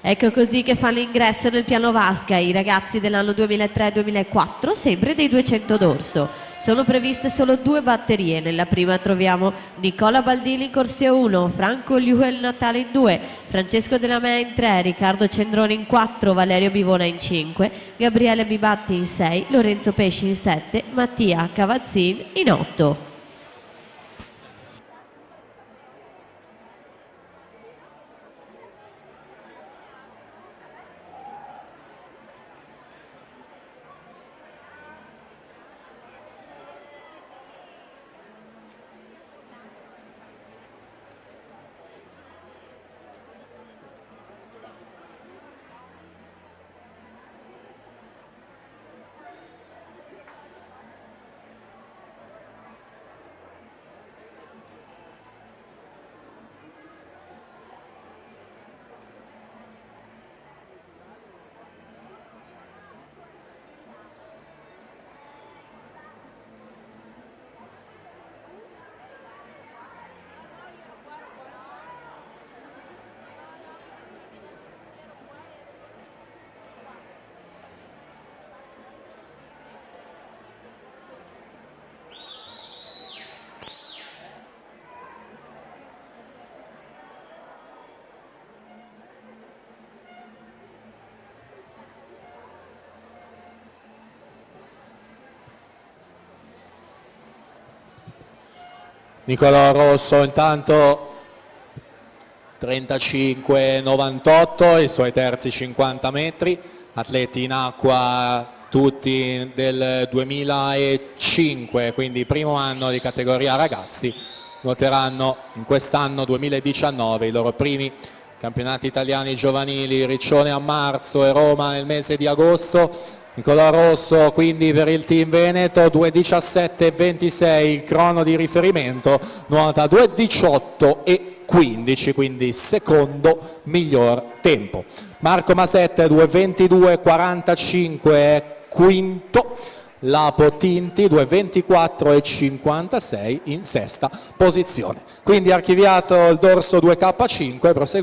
Ecco così che fanno ingresso nel piano vasca i ragazzi dell'anno 2003-2004, sempre dei 200 d'orso. Sono previste solo 2 batterie. Nella prima troviamo Nicola Baldini in corsia 1, Franco Liuel Natale in 2, Francesco Della Mea in 3, Riccardo Cendrone in 4, Valerio Bivona in 5, Gabriele Bibatti in 6, Lorenzo Pesci in 7, Mattia Cavazzin in 8. Nicolò Rosso intanto 35,98, i suoi terzi 50 metri, atleti in acqua tutti del 2005, quindi primo anno di categoria ragazzi, nuoteranno in quest'anno 2019 i loro primi campionati italiani giovanili, Riccione a marzo e Roma nel mese di agosto. Nicolò Rosso quindi per il team Veneto, 2:17,26 il crono di riferimento, nuota 2:18,15, quindi secondo miglior tempo. Marco Masetta 2:22,45 quinto, Lapo Tinti 2:24,56 in sesta posizione. Quindi archiviato il dorso 2K5, prosegue